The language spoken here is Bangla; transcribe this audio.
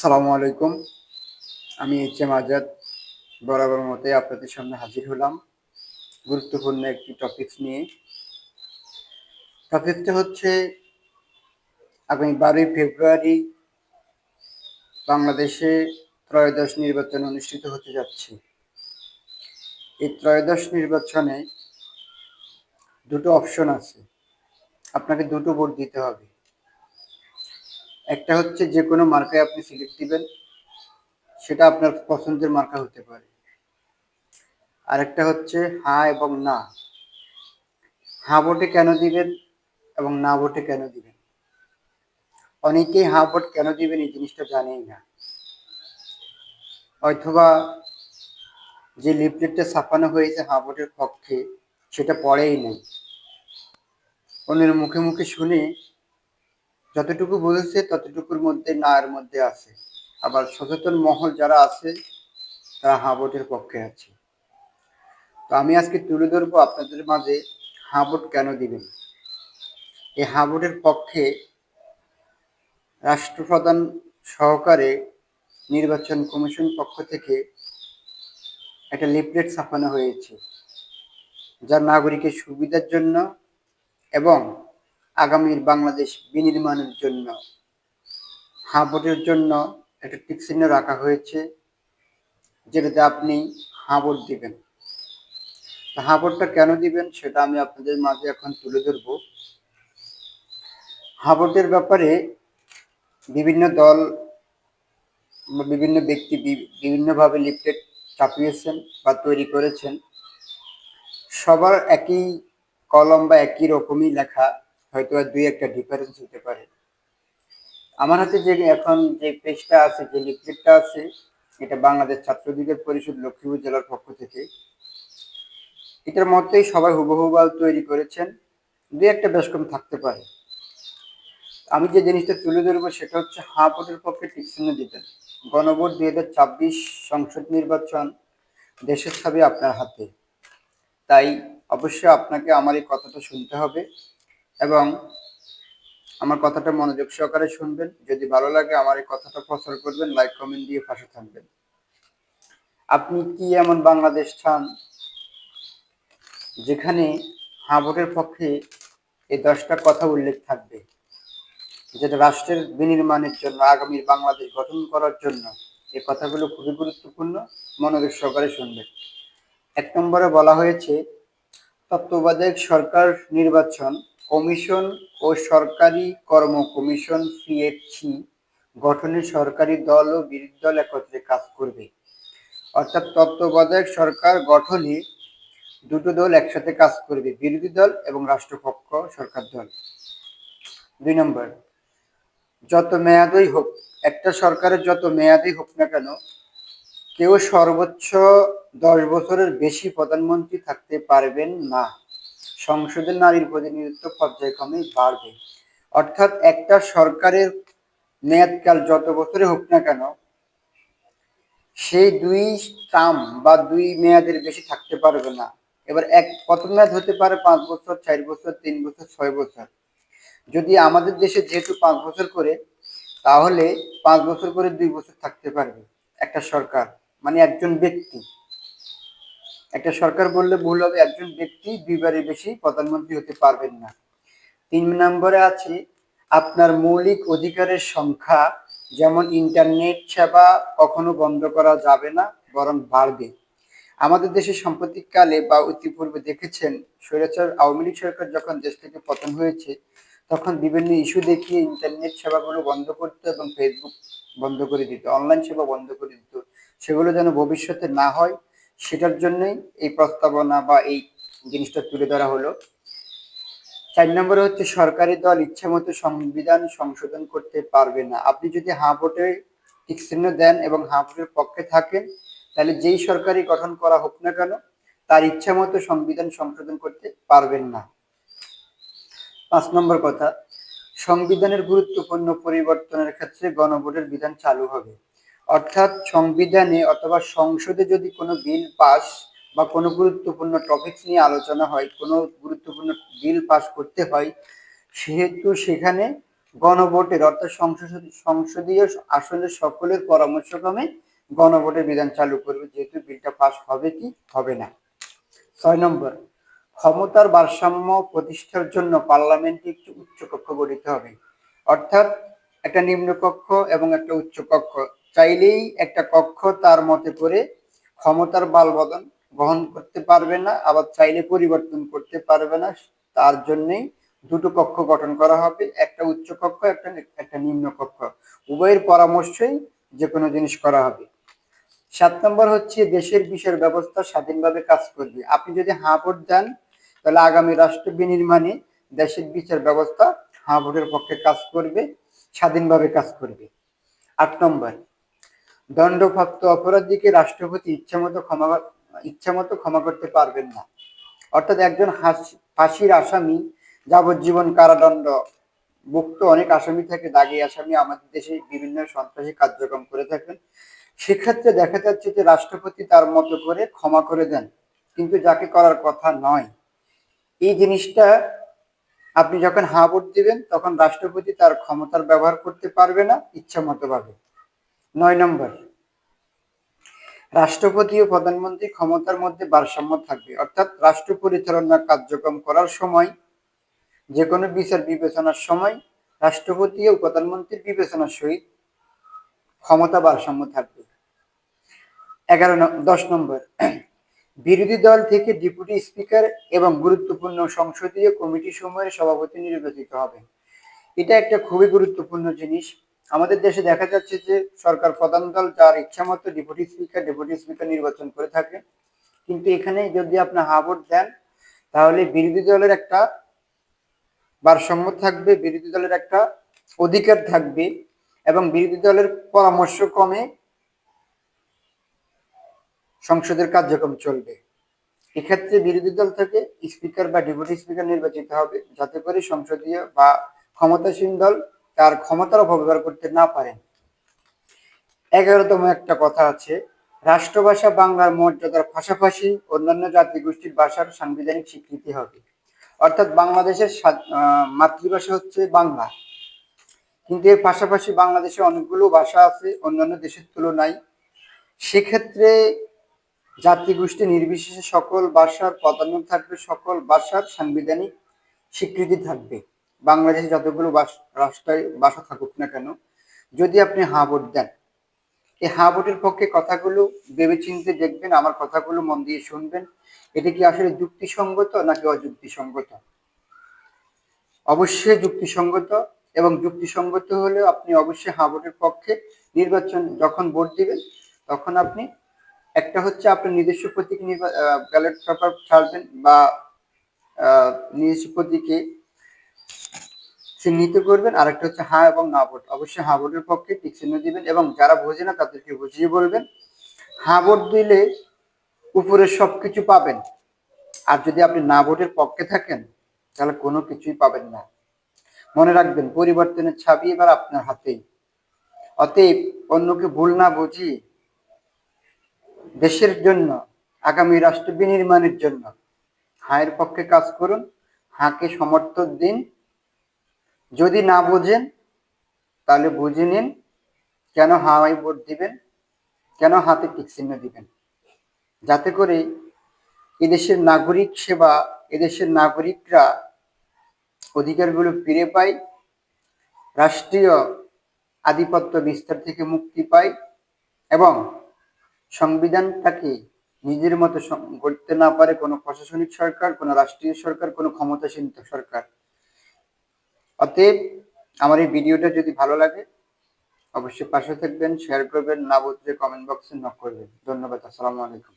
সালামু আলাইকুম। আমি এইচ.এম. আজাদ বরাবর মতোই আপনাদের সামনে হাজির হলাম গুরুত্বপূর্ণ একটি টপিকস নিয়ে। টপিকটা হচ্ছে আগামী 12ই ফেব্রুয়ারি বাংলাদেশে ত্রয়োদশ নির্বাচন অনুষ্ঠিত হতে যাচ্ছে। এই ত্রয়োদশ নির্বাচনে দুটো অপশন আছে, আপনাকে দুটো ভোট দিতে হবে। একটা হচ্ছে যে কোনো মার্কায় আপনি সিলেক্ট দিবেন, সেটা আপনার পছন্দের মার্কা হতে পারে। আরেকটা হচ্ছে হ্যাঁ এবং না। হ্যাঁ ভোটে কেন দিবেন এবং না ভোটে কেন দিবেন। অনেকেই হ্যাঁ ভোট কেন দিবেন এই জিনিসটা জানেই না, অথবা যে লিফলেটটা ছাপানো হয়েছে হ্যাঁ ভোটের পক্ষে সেটা পড়েই নেই, অন্যের মুখে মুখে শুনে যতটুকু বুঝেছে ততটুকুর মধ্যে না এর মধ্যে আছে। আবার সচেতন মহল যারা আছে তারা হ্যাঁ ভোটের পক্ষে আছে। তো আমি আজকে তুলে ধরবো আপনাদের মাঝে হ্যাঁ ভোট কেন দিবেন। এই হ্যাঁ ভোটের পক্ষে রাষ্ট্রপ্রধান সহকারে নির্বাচন কমিশন পক্ষ থেকে একটা লিফলেট ছাপানো হয়েছে, যা নাগরিকের সুবিধার জন্য এবং আগামীর বাংলাদেশ বিনির্মাণের জন্য হ্যাঁ ভোটের জন্য একটা টিক চিহ্ন রাখা হয়েছে, যেটাতে আপনি হ্যাঁ ভোট দিবেন। তো হ্যাঁ ভোটটা কেন দিবেন সেটা আমি আপনাদের মাঝে এখন তুলে ধরব। হ্যাঁ ভোটের ব্যাপারে বিভিন্ন দল বা বিভিন্ন ব্যক্তি বিভিন্নভাবে লিফলেট ছাপিয়েছেন বা তৈরি করেছেন। সবার একই কলম বা একই রকমই লেখা, হয়তো দুই একটা ডিফারেন্স হতে পারে। আমার হাতে যে এখন যে পেজটা আছে, যে লিফলেটটা আছে, এটা বাংলাদেশ ছাত্র অধিকার পরিষদ লক্ষ্মীপুর জেলার পক্ষ থেকে। এটার মধ্যেই সবাই হুবহু তৈরি করেছেন, দুই একটা বেশ কম থাকতে পারে। আমি যে জিনিসটা তুলে ধরবো সেটা হচ্ছে হ্যাঁ ভোটের পক্ষে টিক চিহ্ন দিবেন। গণভোট 2026 সংসদ নির্বাচন দেশের ছবি আপনার হাতে, তাই অবশ্যই আপনাকে আমার এই কথাটা শুনতে হবে এবং আমার কথাটা মনোযোগ সহকারে শুনবেন। যদি ভালো লাগে আমার এই কথাটা প্রচার করবেন, লাইক কমেন্ট দিয়ে পাশে থাকবেন। আপনি কি এমন বাংলাদেশ চান যেখানে হ্যাঁ ভোটের পক্ষে এই 10টা কথা উল্লেখ থাকবে, যেটা রাষ্ট্রের বিনির্মাণের জন্য, আগামীর বাংলাদেশ গঠন করার জন্য এই কথাগুলো খুবই গুরুত্বপূর্ণ, মনোযোগ সহকারে শুনবেন। 1 নম্বরে বলা হয়েছে তত্ত্বাবধায়ক সরকার নির্বাচন কমিশন ও সরকারি কর্ম কমিশন সিএফসি গঠনে সরকারি দল ও বিরোধী দল একত্রে কাজ করবে। অর্থাৎ তত্ত্বাবধায়ক সরকার গঠনে দুটো দল একসাথে কাজ করবে, বিরোধী দল এবং রাষ্ট্রপক্ষ সরকার দল। 2 নম্বর, যত মেয়াদই হোক, একটা সরকারের যত মেয়াদই হোক না কেন, কেউ সর্বোচ্চ 10 বছরের বেশি প্রধানমন্ত্রী থাকতে পারবেন না। সংসদে নারীর প্রতিনিধিত্ব পর্যায়ক্রমে বাড়বে। অর্থাৎ একটা সরকারের মেয়াদকাল যত বছরে হোক না কেন, সেই 2 টার্ম বা 2 মেয়াদের বেশি থাকতে পারবে না। এবার প্রথম মেয়াদ হতে পারে 5 বছর, 4 বছর, 3 বছর, 6 বছর। যদি আমাদের দেশে যেহেতু 5 বছর করে, তাহলে 5 বছর করে 2 বছর থাকতে পারবে একটা সরকার, মানে একজন ব্যক্তি। একটা সরকার বললে ভুল হবে, একজন ব্যক্তি 2 বারের বেশি প্রধানমন্ত্রী হতে পারবেন না। 3 নম্বরে আছে আপনার মৌলিক অধিকারের সংখ্যা, যেমন ইন্টারনেট সেবা কখনো বন্ধ করা যাবে না, বরং বাড়বে। আমাদের দেশে সাম্প্রতিককালে বা ইতিপূর্বে দেখেছেন, স্বৈরাচার আওয়ামী লীগ সরকার যখন দেশ থেকে পতন হয়েছে, তখন বিভিন্ন ইস্যু দেখিয়ে ইন্টারনেট সেবাগুলো বন্ধ করতো এবং ফেসবুক বন্ধ করে দিত, অনলাইন সেবা বন্ধ করে দিত। সেগুলো যেন ভবিষ্যতে না হয়, সেটার জন্যই এই প্রস্তাবনা বা এই জিনিসটা তুলে ধরা হলো। 4 নম্বরে হচ্ছে সরকারি দল ইচ্ছামতো সংবিধান সংশোধন করতে পারবে না। আপনি যদি হ্যাঁ ভোটে টিক চিহ্ন দেন এবং হ্যাঁ ভোটের পক্ষে থাকেন, তাহলে যেই সরকারই গঠন করা হোক না কেন, তার ইচ্ছামতো সংবিধান সংশোধন করতে পারবেন না। 5 নম্বর কথা, সংবিধানের গুরুত্বপূর্ণ পরিবর্তনের ক্ষেত্রে গণভোটের বিধান চালু হবে। অর্থাৎ সংবিধানে অথবা সংসদে যদি কোনো বিল পাস বা কোনো গুরুত্বপূর্ণ টপিকস নিয়ে আলোচনা হয়, কোনো গুরুত্বপূর্ণ বিল পাস করতে হয়, সেহেতু সেখানে গণভোটের অর্থাৎ সংসদীয় আসলে সকলের পরামর্শক্রমে গণভোটের বিধান চালু করবে, যেহেতু বিলটা পাস হবে কি হবে না। 6 নম্বর, ক্ষমতার ভারসাম্য প্রতিষ্ঠার জন্য পার্লামেন্টে একটি উচ্চকক্ষ গঠিত হবে। অর্থাৎ একটা নিম্নকক্ষ এবং একটা উচ্চকক্ষ, চাইলেই একটা কক্ষ তার মতে করে ক্ষমতার বালবদন গ্রহণ করতে পারবে না, আবার চাইলে পরিবর্তন করতে পারবে না। তার জন্যই দুটো কক্ষ গঠন করা হবে, একটা উচ্চকক্ষ, একটা নিম্নকক্ষ। উভয়ের পরামর্শেই যে কোনো জিনিস করা হবে। 7 নম্বর হচ্ছে দেশের বিচার ব্যবস্থা স্বাধীনভাবে কাজ করবে। আপনি যদি হ্যাঁ ভোট দেন, তাহলে আগামী রাষ্ট্র বিনির্মাণে দেশের বিচার ব্যবস্থা হ্যাঁ ভোটের পক্ষে কাজ করবে, স্বাধীনভাবে কাজ করবে। 8 নম্বর, দণ্ডপ্রাপ্ত অপরাধীকে রাষ্ট্রপতি ইচ্ছামতো ক্ষমা করতে পারবেন না। অর্থাৎ একজন ফাঁসির আসামি, যাবজ্জীবন কারাদণ্ড ভুক্ত অনেক আসামি থাকে, দাগী আসামি আমাদের দেশে বিভিন্ন সন্ত্রাসী কার্যক্রম করে থাকেন। সেক্ষেত্রে দেখা যাচ্ছে যে রাষ্ট্রপতি তার মতো করে ক্ষমা করে দেন, কিন্তু যাকে করার কথা নয়। এই জিনিসটা আপনি যখন হ্যাঁ ভোট দিবেন, তখন রাষ্ট্রপতি তার ক্ষমতার ব্যবহার করতে পারবে না ইচ্ছা মতো ভাবে। 9 নম্বর, রাষ্ট্রপতি ও প্রধানমন্ত্রী ক্ষমতার মধ্যে ভারসাম্য থাকবে। অর্থাৎ রাষ্ট্র পরিচালনা কার্যক্রম করার সময়, যে কোনো বিচার বিবেচনার সময় রাষ্ট্রপতি ও প্রধানমন্ত্রীর বিবেচনার সহিত ক্ষমতা ভারসাম্য থাকবে। 10 নম্বর, বিরোধী দল থেকে ডেপুটি স্পিকার এবং গুরুত্বপূর্ণ সংসদীয় কমিটি সমূহের সভাপতি নির্বাচিত হবেন। এটা একটা খুবই গুরুত্বপূর্ণ জিনিস। আমাদের দেশে দেখা যাচ্ছে যে সরকার প্রধান দল তার ইচ্ছা মতো ডেপুটি স্পিকার নির্বাচন করে থাকে, কিন্তু এখানে যদি আপনি হ্যাঁ ভোট দেন, তাহলে বিরোধী দলের একটা ভারসাম্য থাকবে, বিরোধী দলের একটা অধিকার থাকবে, এবং বিরোধী দলের পরামর্শ ক্রমে সংসদের কার্যক্রম চলবে। এক্ষেত্রে বিরোধী দল থেকে স্পিকার বা ডেপুটি স্পিকার নির্বাচিত হবে, যাতে করে সংসদীয় বা ক্ষমতাসীন দল তার ক্ষমতার অপব্যবহার করতে না পারেন। 11তম একটা কথা আছে, রাষ্ট্রভাষা বাংলার মর্যাদার পাশাপাশি অন্যান্য জাতিগোষ্ঠীর ভাষার সাংবিধানিক স্বীকৃতি হবে। অর্থাৎ বাংলাদেশের মাতৃভাষা হচ্ছে বাংলা, কিন্তু এর পাশাপাশি বাংলাদেশে অনেকগুলো ভাষা আছে অন্যান্য দেশের তুলনায়। সেক্ষেত্রে জাতিগোষ্ঠী নির্বিশেষে সকল ভাষার প্রাধান্য থাকবে, সকল ভাষার সাংবিধানিক স্বীকৃতি থাকবে। বাংলাদেশে যতগুলো রাষ্ট্রায় ভাষা থাকুক না কেন, যদি আপনি হ্যাঁ ভোট দেন, এই হ্যাঁ ভোটের পক্ষে কথাগুলো ভেবেচিন্তে দেখবেন, আমার কথাগুলো মন দিয়ে শুনবেন, এটা কি আসলে যুক্তিসঙ্গত নাকি অযুক্তিসঙ্গত। অবশ্যই যুক্তিসঙ্গত, এবং যুক্তিসঙ্গত হলেও আপনি অবশ্যই হ্যাঁ ভোটের পক্ষে নির্বাচন যখন ভোট দিবেন, তখন আপনি একটা হচ্ছে আপনার নিজস্ব প্রতীকে ব্যালট পেপার ছাড়বেন বা নিজস্ব প্রতীকে চিহ্নিত করবেন, আর একটা হচ্ছে হ্যাঁ এবং না ভোট। অবশ্যই হ্যাঁ ভোটের পক্ষে টিক চিহ্ন দিবেন, এবং যারা বোঝে না তাদেরকে বুঝিয়ে বলবেন। হ্যাঁ ভোট দিলে উপরের সবকিছু পাবেন, আর যদি আপনি না ভোটের পক্ষে থাকেন, তাহলে কোনো কিছুই পাবেন না। মনে রাখবেন, পরিবর্তনের ছাবি এবার আপনার হাতেই। অতএব অন্যকে ভুল না বুঝিয়ে দেশের জন্য, আগামী রাষ্ট্র বিনির্মাণের জন্য হাঁয়ের পক্ষে কাজ করুন, হাঁকে সমর্থন দিন। যদি না বোঝেন, তাহলে বুঝে নিন কেন হাঁয় ভোট দিবেন, কেন হাতে টিক চিহ্ন দিবেন, যাতে করে এদেশের নাগরিক সেবা, এদেশের নাগরিকরা অধিকারগুলো ফিরে পায়, রাষ্ট্রীয় আধিপত্য বিস্তার থেকে মুক্তি পায়, এবং সংবিধানটাকে নিজের মতো গড়তে না পারে কোনো প্রশাসনিক সরকার, কোনো রাষ্ট্রীয় সরকার, কোনো ক্ষমতাসীন সরকার। অতএব আমার এই ভিডিওটা যদি ভালো লাগে, অবশ্যই পাশে থাকবেন, শেয়ার করবেন, না বুঝলে কমেন্ট বক্সে নক করবেন। ধন্যবাদ। আসসালামু আলাইকুম।